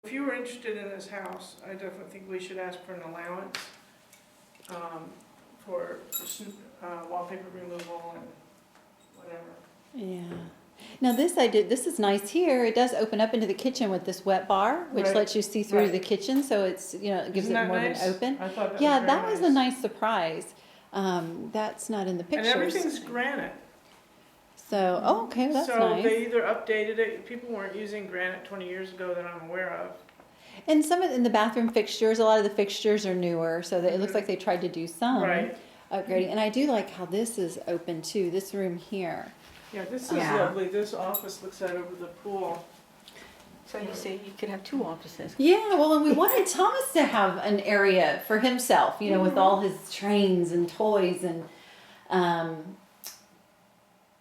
If you were interested in this house, I definitely think we should ask for an allowance for wallpaper removal and whatever. Yeah. Now this I did, this is nice here. It does open up into the kitchen with this wet bar, which Right. lets you see through Right. the kitchen, so it's, you know, it gives Isn't it that more nice? of an open. I thought that Yeah, was that very was a nice surprise. That's not in the And pictures. everything's granite. So, oh, okay, well, that's So nice. they either updated it, people weren't using granite 20 years ago that I'm aware of. And some of in the bathroom fixtures, a lot of the fixtures are newer, so that it looks like they tried to do some Right. upgrading. And I do like how this is open too. This room here. Yeah, this is Yeah. lovely. This office looks out over the pool. So you say you could have two offices. Yeah, well, and we wanted Thomas to have an area for himself, you know, with all his trains and toys and,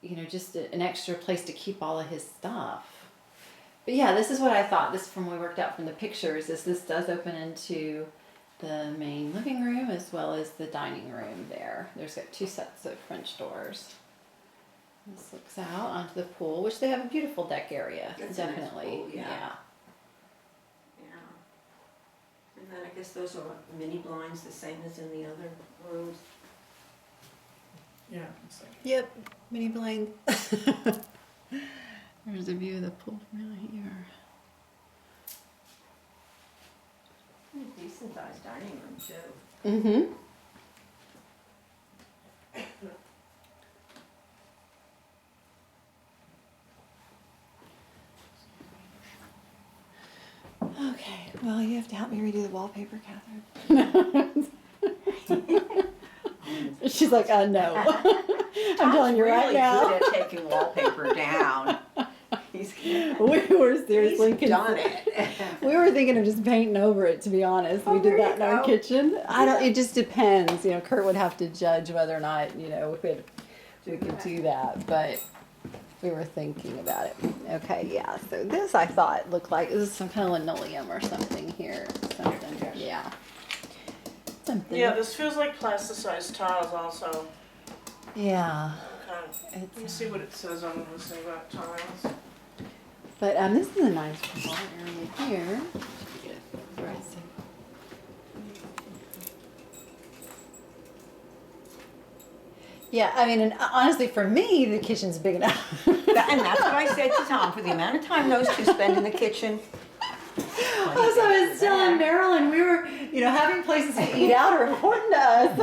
you know, just an extra place to keep all of his stuff. But yeah, this is what I thought. This from what we worked out from the pictures is this does open into the main living room as well as the dining room there. There's got two sets of French doors. This looks out onto the pool, which they have a beautiful deck area. That's a nice Definitely. pool, yeah. Yeah. And then I guess those are mini blinds, the same as in the other rooms. Yeah, it's like, Yep, mini blind. There's a view of the pool from out here. Decent sized dining room too. Mm-hmm. Okay, well, you have to help me redo the wallpaper, Catherine. She's like, no. I'm telling you right Really now. good at taking wallpaper down. He's We were seriously done considering. it. We were thinking of just painting over it, to be honest. We Oh, did there that in you our go. kitchen. I don't, it just depends, you know, Kurt would have to judge whether or not, you know, if we could do that, but we were thinking about it. Okay, yeah, so this I thought looked like, this is some kind of linoleum or something here, something, yeah. Something. yeah, this feels like plasticized tiles also. Yeah, Okay. Let me it's, see what it says on this thing about tiles. but, this is a nice wall area here. Should get it right, so- Yeah, I mean, and honestly, for me, the kitchen's big enough. And that's what I said to Tom, for the amount of time those two spend in the kitchen. As I was telling Marilyn, we were, you know, having places to eat out are important to us.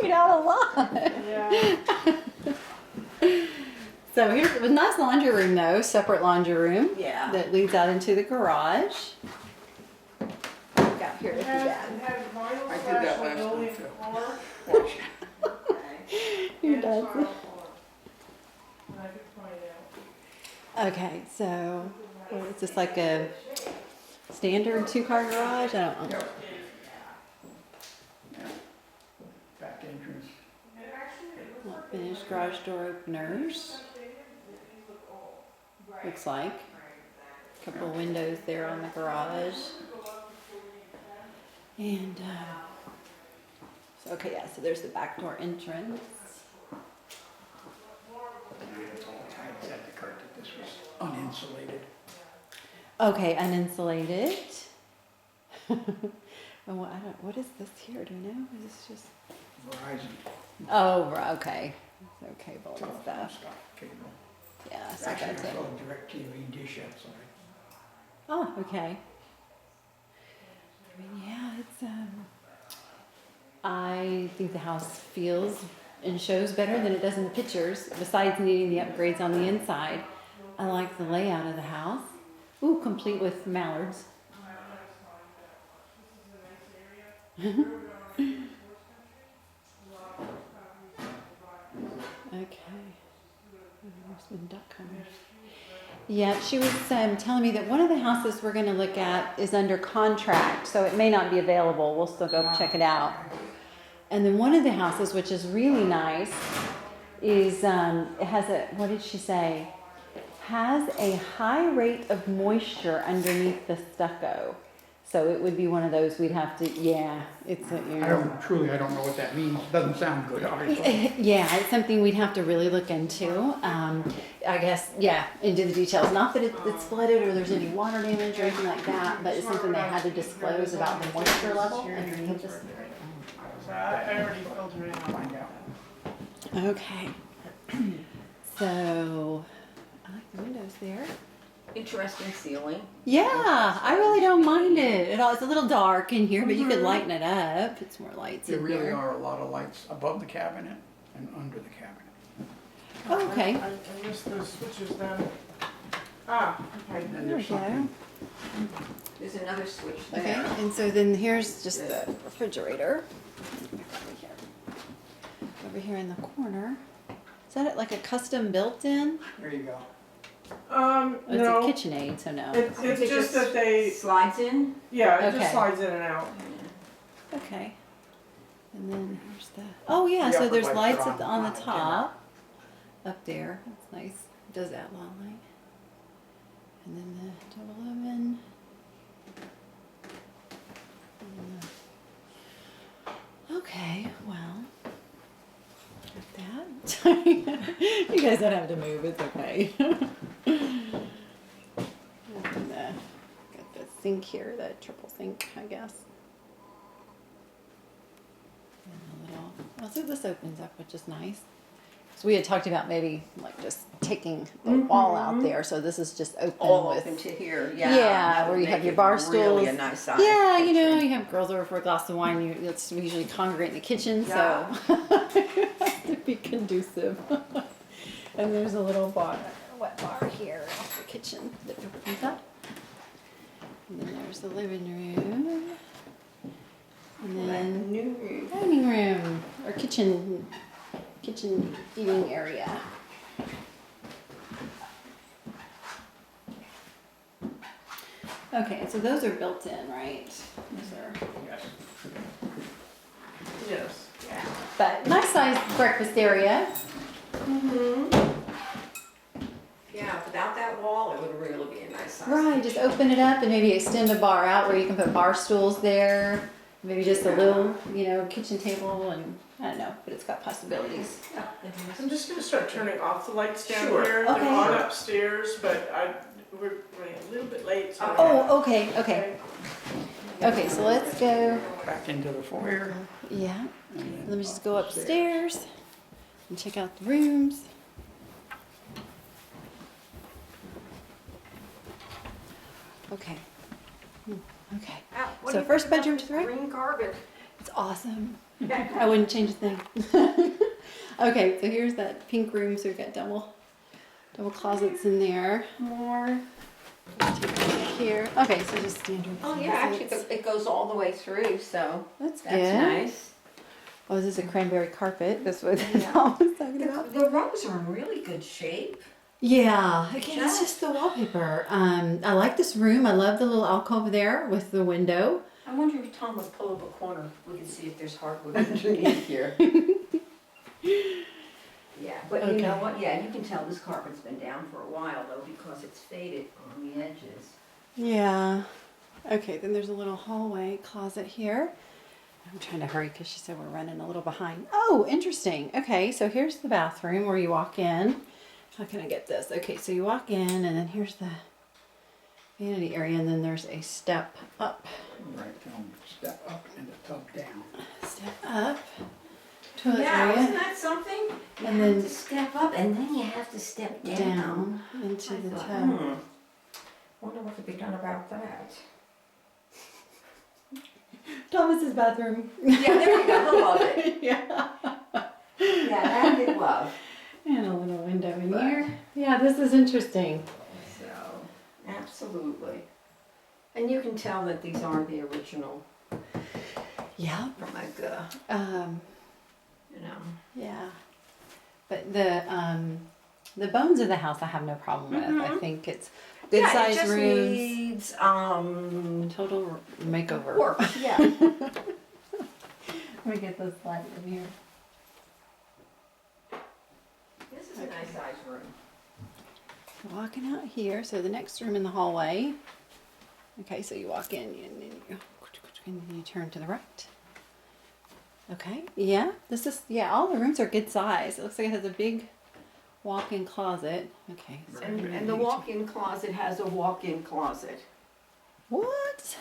We eat out a lot. Yeah. So here's a nice laundry room, though, separate laundry room Yeah. that leads out into the garage. Look out here at the back. It had vinyl I did that slash last linoleum time, floor. He and does. tile floor. And I could find out. Okay, so what is this, like a standard two-car garage? I don't know. Back entrance. Not finished garage door openers. Looks like. Couple of windows there on the garage. And, so, okay, yeah, so there's the back door entrance. I said to Kurt that this was uninsulated. Okay, uninsulated. Oh, I don't, what is this here? Do you know? Is this just, Verizon. oh, okay. So cable and Telephone stuff. stuff, cable. Yeah, so Actually, that's there's it. a direct TV dish outside. Oh, okay. I mean, yeah, it's, I think the house feels and shows better than it does in the pictures, besides needing the upgrades on the inside. I like the layout of the house. Ooh, complete with mallards. Okay. There's been duck hunters. Yeah, she was telling me that one of the houses we're going to look at is under contract, so it may not be available. We'll still go check it out. And then one of the houses, which is really nice, is it has a, what did she say? Has a high rate of moisture underneath the stucco. So it would be one of those we'd have to, yeah, it's a, you I know. don't know what that means. Doesn't sound good, obviously. Yeah, it's something we'd have to really look into. I guess, yeah, into the details. Not that it's flooded or there's any water damage or anything like that, but it's something they had to disclose about the moisture level underneath this. So I already filled her in on Find out. that. Okay. So, I like the windows there. Interesting ceiling. Yeah, I really don't mind it at all. It's a little dark in here, but you could lighten it up. It's more lights There in really here. are a lot of lights above the cabinet and under the cabinet. Oh, okay. I missed those switches then. Ah, okay. And then There we there's something. go. There's another switch Okay, there. and so then here's just the refrigerator. Over here in the corner. Is that it, like a custom built-in? There you go. Oh, it's a No, KitchenAid, so no. it's It just that they, Slides in. yeah, it Okay. just slides in and out. Okay. And then here's the, oh yeah, The so upper there's lights lights are on the on the top. Up there, that's nice. It does add a lot of light. And then the double oven. And okay, well, got that. You guys don't have to move, it's okay. And, got the sink here, the triple sink, I guess. And a little, oh, so this opens up, which is nice. So we had talked about maybe like just taking the wall out there, so this is just open All with. open to here. Yeah, that where would you have make your it bar Really a stools. nice size. Yeah, you know, kitchen. you have girls over for a glass of wine. We usually congregate in the kitchen, Yeah. so to be conducive. And there's a little bar, wet bar here off the kitchen that opens up. And then there's the living room. And then New room. dining room or kitchen eating area. Okay, so those are built in, right? Those are, Yes. Yes. but nice sized breakfast area. Yeah, without that wall, it would really be a nice size. Right, just open it up and maybe extend a bar out where you can put bar stools there. Maybe just a little, kitchen table and I don't know, but it's got possibilities. Yeah, it is. I'm just gonna start turning off the lights down Sure. here. Okay. They're on upstairs, but we're running a little bit late, so. Oh, okay. Okay, so let's go. Back into the foyer. Yeah. and then Let me just go upstairs and check out the rooms. Okay. Okay. Ah, what So do you first think about bedroom this to the right? Green carpet. It's awesome. I wouldn't change a thing. Okay, so here's that pink room. So we've got double closets in there. More. Take a look here. Okay, so just standard. Oh yeah, actually closets. it goes all the way through, so That's good. that's nice. Oh, this is a cranberry carpet. That's what Yeah. Tom was talking about. The rugs are in really good shape. Yeah, again, it's Yeah. just the wallpaper. I like this room. I love the little alcove there with the window. I wonder if Tom would pull up a corner, we can see if there's hardwood underneath here. Yeah, but you know Okay. what, yeah, you can tell this carpet's been down for a while though, because it's faded on the edges. Yeah. Okay, then there's a little hallway closet here. I'm trying to hurry because she said we're running a little behind. Oh, interesting. Okay, so here's the bathroom where you walk in. How can I get this? Okay, so you walk in and then here's the vanity area and then there's a step up. Right down, step up and the tub down. Step up. Toilet Yeah, isn't area. that something? You And have then- to step up and then you have to step down. Down into I the thought, tub. Wonder what could be done about that. Thomas's bathroom. Yeah, there you go, he'll love it. Yeah. Yeah, that he'd love. And a little window in But- here. Yeah, this is interesting. So, absolutely. And you can tell that these aren't the original, Yeah. like, you know. Yeah. But the bones of the house I have no problem with. I Mhm. think it's good Yeah, it sized just rooms. needs, Total makeover. work, yeah. Let me get this light in here. This is a nice sized room. Walking out here, so the next room in the hallway. Okay, so you walk in and then you turn to the right. Okay, yeah, all the rooms are good size. It looks like it has a big walk-in closet. Okay. so- And the walk-in closet has a walk-in closet. What?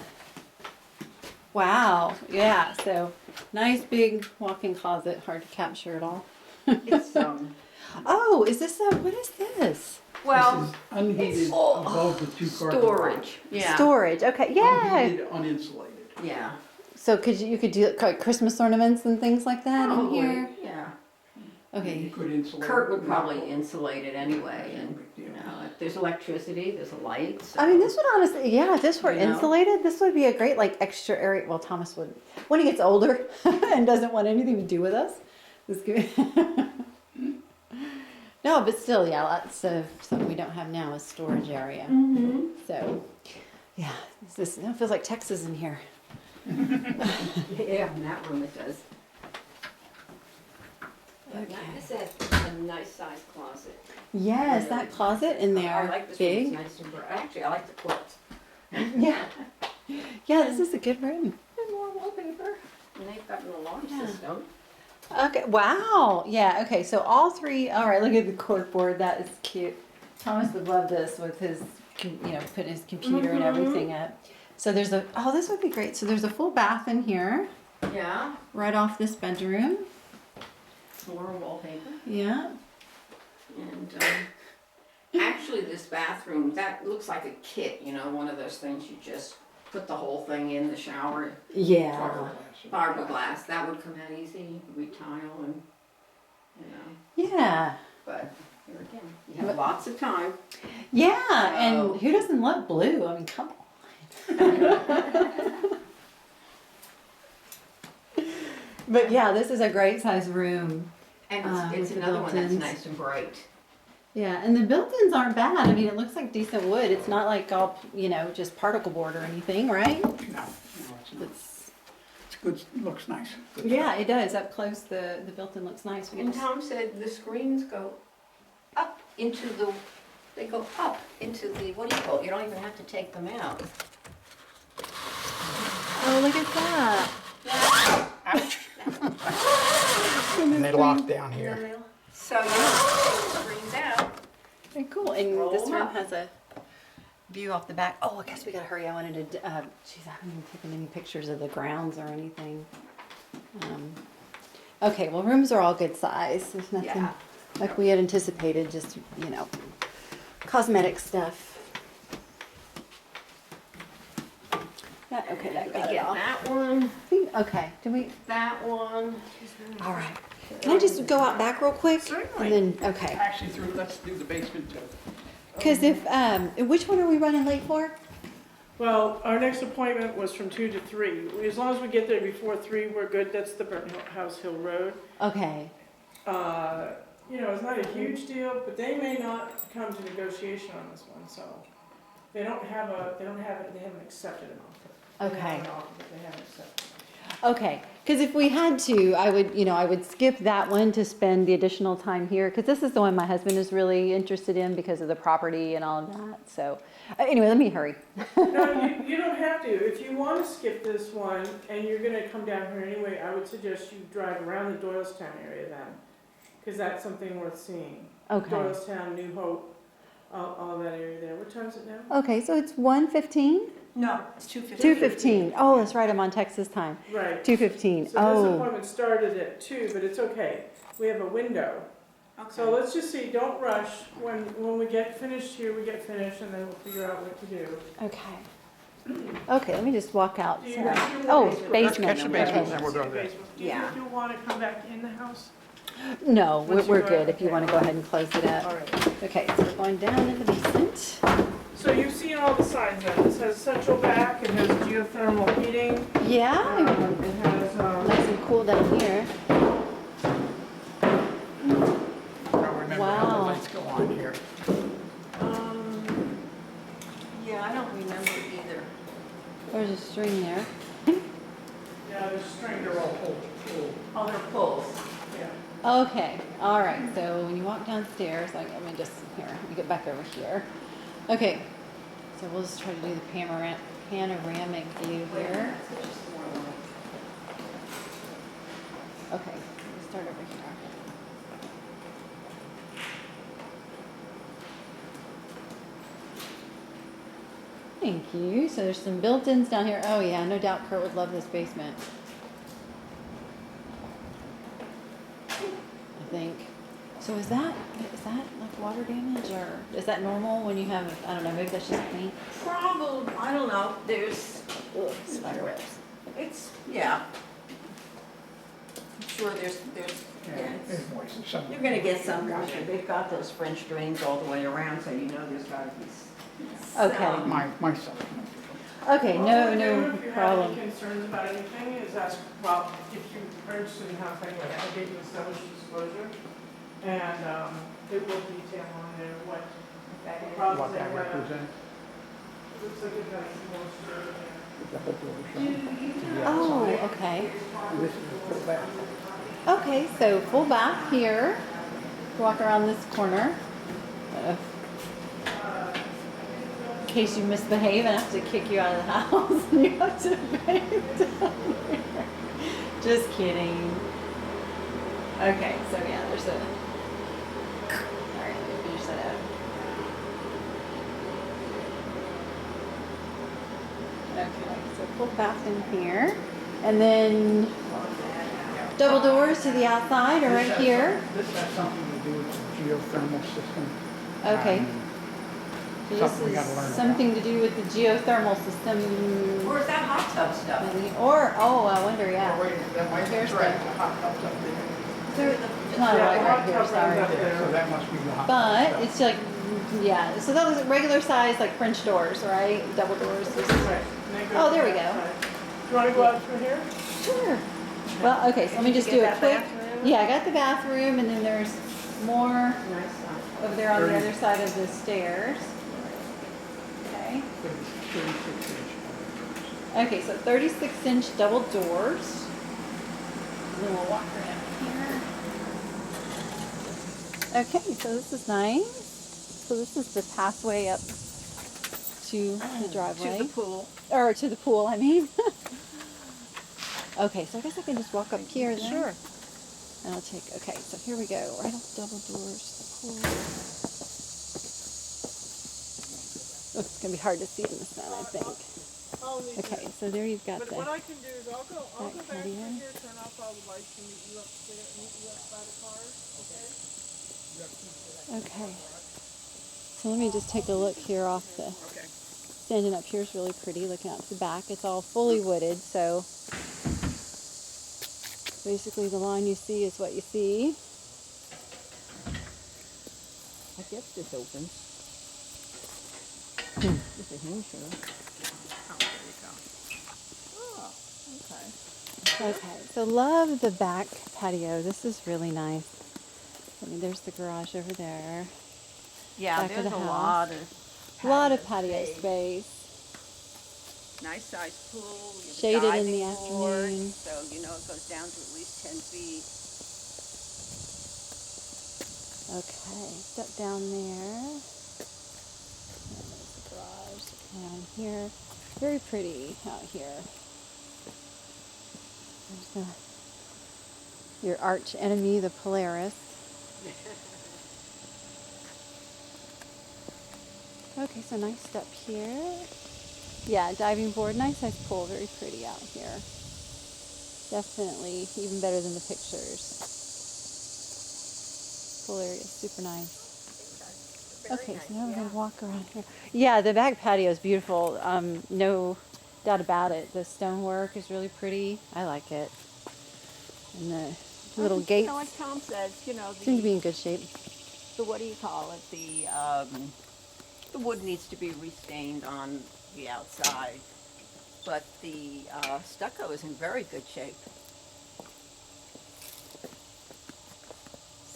Wow. Yeah. So nice big walk-in closet. Hard to capture it all. It's, Oh, is this what is this? well, This is unheated it's above the two-car garage. storage, yeah. Storage. Okay. Yeah. Unheated, uninsulated. Yeah. So you could do like Christmas ornaments and things like that in Probably, here? yeah. You Okay. could insulate. Kurt it, would but probably not- insulate it anyway, No and, big you deal. know, if there's electricity, there's a light, so. I mean, this would honestly, yeah, if this were You know? insulated, this would be a great like extra area. Well, Thomas would, when he gets older and doesn't want anything to do with us, this could. No, but still, yeah, lots of something we don't have now is storage area. Mm-hmm. So, yeah, it feels like Texas in here. Yeah, in that room it does. But Okay. like I said, it's a nice sized closet. Yes, that closet in I there, like this room, big. it's nice and bright. Actually, I like the quilts. Yeah, yeah, this is a good room. And more wallpaper. And they've got an alarm Yeah. system. Okay, wow, yeah, okay, so all three, all right, look at the cork board, that is cute. Thomas would love this with his, putting his computer and everything up. So there's this would be great. So there's a full bath in here, Yeah, right off this bedroom. more wallpaper. Yeah. And actually, this bathroom, that looks like a kit, one of those things you just put the whole thing in the shower. Yeah. Fiberglass. Fiberglass, that would come out easy. We tile and, Yeah. but here again, you have lots of time. Yeah, So- and who doesn't love blue? I mean, come on. But yeah, this is a great size room. And with it's the another one that's built-ins. nice and bright. Yeah, and the built-ins aren't bad. I mean, it looks like decent wood. It's not like all, just particle board or anything, right? No, it's not. It's, It's good, looks nice. Good yeah, it does. Up close, the built-in looks nice. We And just- Tom said the screens go up into the, they go up into the, what do you call it? You don't even have to take them out. Oh, look at that. Ouch. And they lock down here. So you take the screens out. Very cool. And Roll this them room up. has a view off the back. Oh, I guess we gotta hurry. I wanted to, geez, I haven't even taken any pictures of the grounds or anything. Okay, well, rooms are all good size. There's nothing Yeah. like we had anticipated, just, cosmetic stuff. That, okay, that got it Again, off. that one, Okay, do we, that one. all right. Can I just go out back real quick? Certainly. And then, okay. Actually, let's do the basement too. Because if, which one are we running late for? Well, our next appointment was from 2 to 3. As long as we get there before 3, we're good. That's the Burton House Hill Road. Okay. It's not a huge deal, but they may not come to negotiation on this one, so they haven't accepted an offer. They Okay. have an offer, but they haven't accepted. Okay, because if we had to, I would skip that one to spend the additional time here, because this is the one my husband is really interested in because of the property and all of that. So, anyway, let me hurry. No, you don't have to. If you want to skip this one and you're gonna come down here anyway, I would suggest you drive around the Doylestown area then, because that's something worth seeing. Okay. Doylestown, New Hope, all that area there. What time is it now? Okay, so it's 1:15? No, it's 2:50. 2:15. Oh, that's right, I'm on Texas time. Right. 2:15. So this Oh, appointment started at 2, but it's okay. We have a window. So let's just see, don't rush. When we get finished here, we get finished and then we'll figure out what to do. okay. Okay, let me just walk out. Do you Sorry. want to do Oh, the basement? basement. Catch the basement, Okay. then we'll go there. Do you Yeah. think you'll want to come back in the house? No, Once we're you go- good if you okay. want to go ahead and close it up. All right. Okay, so we're going down in the basement. So you've seen all the signs then. This has central back, it has geothermal heating, Yeah, it has, nice and cool down here. Don't remember how Wow. the lights go on here. Yeah, I don't remember either. There's a string there. yeah, the string are all pulled. Oh, they're pulls. Yeah. Okay, all right, so when you walk downstairs, let me just, here, let me get back over here. Okay, so we'll just try to do the panoramic view here. Okay, we'll start over here. Thank you. So there's some built-ins down here. Oh yeah, no doubt Kurt would love this basement. I think. So is that like water damage, or is that normal when you have, I don't know, maybe that's just paint? Probably, I don't know, there's, Ugh, spider webs. it's, yeah. I'm sure there's, yeah, it's- It's moist, some. you're gonna get some moisture. They've got those French drains all the way around, so you know there's gotta be Okay. some. My stuff. Okay, Well, no, what we do no If you have problem. any concerns about anything, is ask, well, if you are interested in house anyway, I gave you established disclosure. And, it will detail on there what problems What they that have. represents, Looks like it has moisture in there. the whole door shown to the Oh, outside. okay. And this is the full bath. Okay, so full bath here. Walk around this corner. In case you misbehave and I have to kick you out of the house and you have to behave down here. Just kidding. Okay, so yeah, there's a. Alright, let me finish that out. Okay, so full bath in here. And then double doors to the outside or right here. This has something to do with the geothermal system. Okay. Um, So Something we this gotta learn is about. something to do with the geothermal system. Or is that hot tub stuff? Or, oh, I wonder, yeah. Oh, wait, that might be Here's correct, the- the hot tub's up there. It's not Yeah, right, the right hot here, tub sorry. runs up Yeah, so there. that must be the hot tub. But stuff. it's like, yeah, so that was regular size, like French doors, right? Double doors. Right, and then go Oh, to there the we go. outside. Do you wanna go out through here? Sure. Well, okay, so let me just do a Get that quick. bathroom? Yeah, I got the bathroom and then there's more Nice stuff. over there on the 30. other side of the stairs. Okay. 36 inch. Okay, so 36-inch double doors. And then we'll walk around here. Okay, so this is nice. So this is the pathway up to the driveway. To the pool. Or to the pool, I mean. Okay, so I guess I can just walk up here then. Sure. And I'll take, okay, so here we go. Right off double doors, the pool. Oh, it's gonna be hard to see in the sun, I think. Okay, so there you've got But the, what I can do is I'll go back back patio. through here, turn off all the lights and meet you up there, meet you up by the cars, okay? okay. So let me just take a look here off the, Okay. standing up here is really pretty, looking out to the back. It's all fully wooded, so basically the line you see is what you see. I guess this opens. With a hinge here. Oh, there you go. Oh, okay. Okay, so love the back patio. This is really nice. I mean, there's the garage over there. Yeah, Back of there's the a house. lot of. A lot of patio space. Nice sized pool. You have a Shaded in diving the board, afternoon. So, you know, it goes down to at least 10 feet. Okay, step down there. And there's the garage down here. Very pretty out here. There's your arch enemy, the Polaris. Okay, so nice step here. Yeah, diving board, nice size pool, very pretty out here. Definitely even better than the pictures. Pool area is super nice. Okay, so now we're gonna walk around here. Yeah, the back patio is beautiful. No doubt about it. The stonework is really pretty. I like it. And the little You gates know what Tom says, you know, seem to be in good shape. what do you call it? The wood needs to be restained on the outside, but the stucco is in very good shape.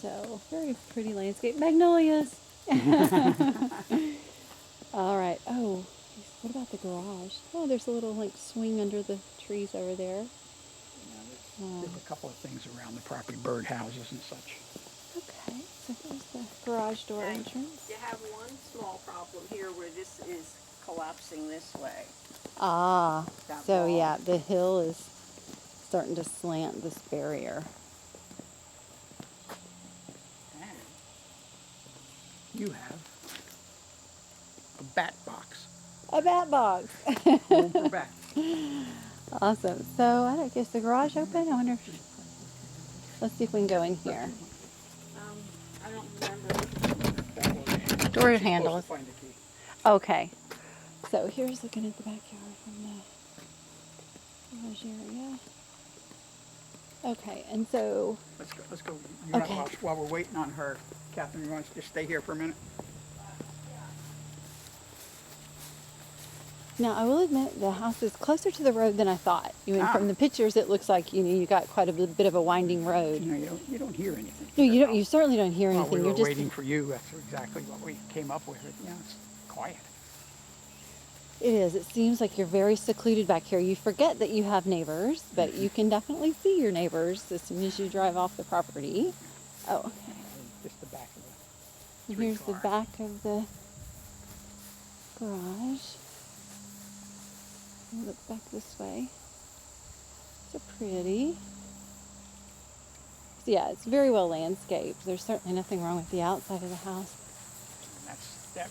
So, very pretty landscape. Magnolias! All right. Oh, what about the garage? Oh, there's a little like swing under the trees over there. There's a couple of things around the property, birdhouses and such. Okay, so here's the garage door entrance. You have one small problem here where this is collapsing this way. Ah, That so wall. yeah, the hill is starting to slant this barrier. And you have a bat box A bat box. Home for bat. Awesome. So I don't guess the garage open. I wonder. Let's see if we can go in here. I don't remember. Door She's handle supposed is- to find the key. Okay. So here's looking at the backyard from the garage area. Okay, and so Let's go. You know, Okay. while we're waiting on her, Catherine, you want to just stay here for a minute? now I will admit the house is closer to the road than I thought. You mean, from the pictures, it looks like you got quite a bit of a winding road. You know, you don't hear anything. No, you don't. You certainly don't hear While anything. we You're were just waiting for you, that's exactly what we came up with. You know, it's quiet. It is. It seems like you're very secluded back here. You forget that you have neighbors, but you can definitely see your neighbors as soon as you drive off the property. Oh, okay. Just the back of And Three here's the car. back of the garage. Look back this way. So pretty. So yeah, it's very well landscaped. There's certainly nothing wrong with the outside of the house. that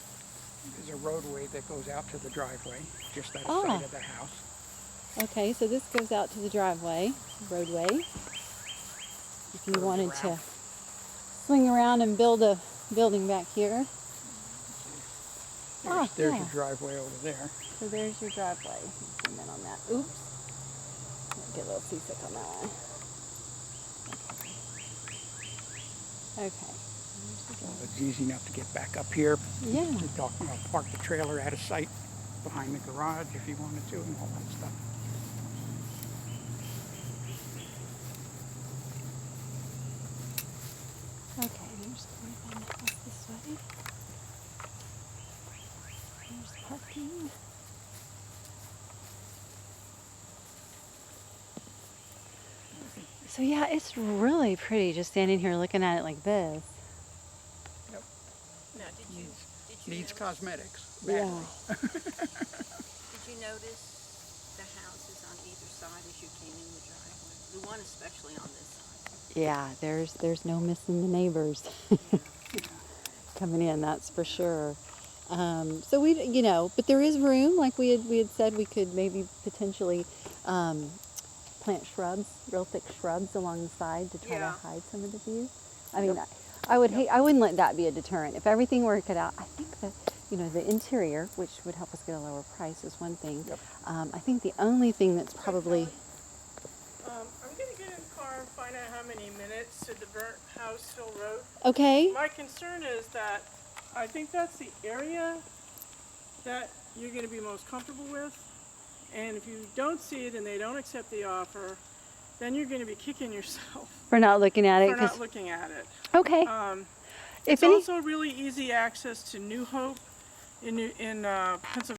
is a roadway that goes out to the driveway, just outside Ah. of the house. Okay, so this goes out to the roadway. If you Curves wanted around. to swing around and build a building back here. There's yeah. your driveway over there. So there's your driveway. Zoom in on that. Oops. Get a little seasick on that one. Okay. It's easy enough to get back up here. Yeah. We're talking about park the trailer out of sight behind the garage if you wanted to and all that stuff. Okay, here's going down the house this way. Here's parking. So yeah, it's really pretty just standing here looking at it like this. Yep. Now, did you Needs notice, cosmetics. Yeah. did you notice the houses on either side as you came in the driveway? The one especially on this side. Yeah, there's no missing the neighbors coming in, that's for sure. So we, but there is room, like we had said, we could maybe potentially plant shrubs, real thick shrubs along the side to try Yeah. to hide some of the view. I mean, I wouldn't let that be a deterrent. If everything worked out, I think that, the interior, which would help us get a lower price, is one thing. Yep. I think the only thing that's probably, I'm gonna get in the car and find out how many minutes to the Burnt House Hill Road. okay, My concern is that I think that's the area that you're gonna be most comfortable with. And if you don't see it and they don't accept the offer, then you're gonna be kicking yourself for not looking at it, for 'cause- not looking at it. okay. It's If any, also really easy access to New Hope in Pennsylvania.